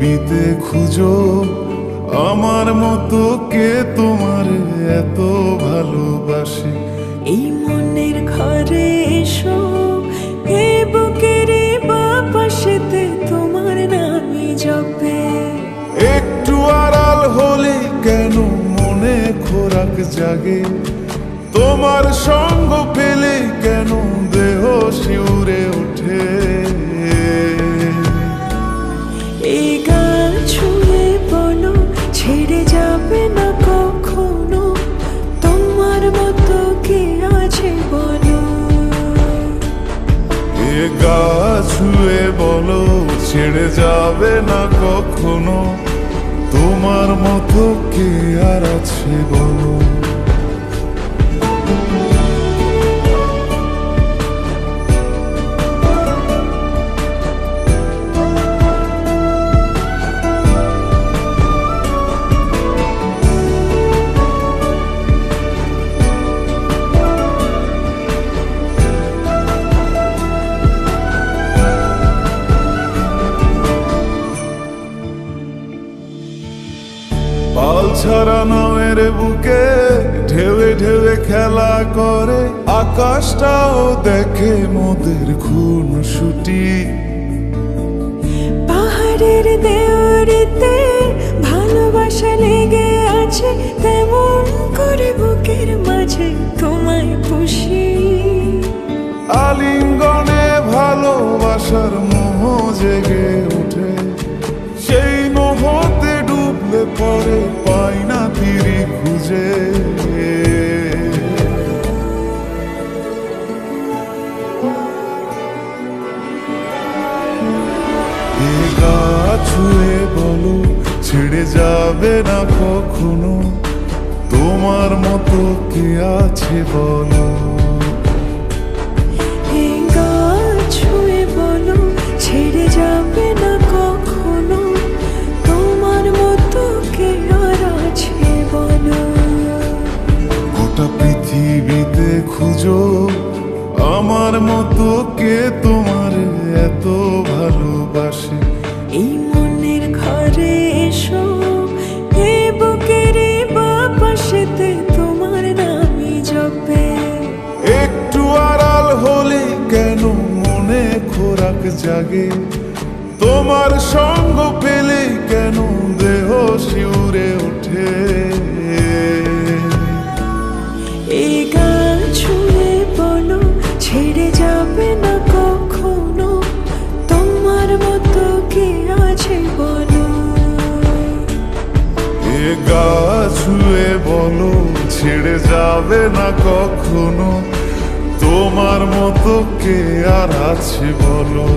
পৃথিবীতে খুঁজো আমার মতো কে তোমার এত ভালোবাসে। এই মনের ঘরে এসো, এ বুকের বাপাশেতে তোমার নামই জপে। একটু আড়াল হলে কেন মনে খোরাক জাগে, তোমার সঙ্গ পেলে কেন দেহ শিউরে ওঠে। এই গান ছুঁয়ে বলো ছেড়ে যাবে না কখনো, তোমার মতো কে আছে বলো। এ গা ছুঁয়ে বলো ছেড়ে যাবে না কখনো, তোমার মতো কে আর আছে বলো। পাল ছাড়া নামের বুকে ঢেউে ঢেউে খেলা করে, আকাশটাও দেখে মোদের খুন ছুটি। পাহাড়ের দেওয়ারিতে ভালোবাসা লেগে আছে, তেমন করে বুকের মাঝে তোমায় পুষি। আলিঙ্গনে ভালোবাসার মোহ জেগে ওঠে, সেই মোহতে ডুবলে পরে পাই না তীরে খুঁজে। এ গা ছুঁয়ে বলো ছেড়ে যাবে না কখনো, তোমার মতো কে আছে বলো। এই গান ছুঁয়ে বলো ছেড়ে যাবে না কখনো, তোমার মতো কে আর আছে বলো। গোটা পৃথিবীতে খুঁজো আমার মতো কে তোমার এত ভালোবাসে। এই মনের ঘরে এসো, এ বুকের বাপাশেতে তোমার নামই জপে। একটু আড়াল হলে কেন মনে খোরাক জাগে, তোমার সঙ্গ পেলে কেন দেহ শিউরে ওঠে। এই গান ছুঁয়ে বলো ছেড়ে যাবে না কখনো, তোমার মতো কে আছে বলো। এ গা ছুঁয়ে বলো ছেড়ে যাবে না কখনো, তোমার মতো কে আর আছে বলো।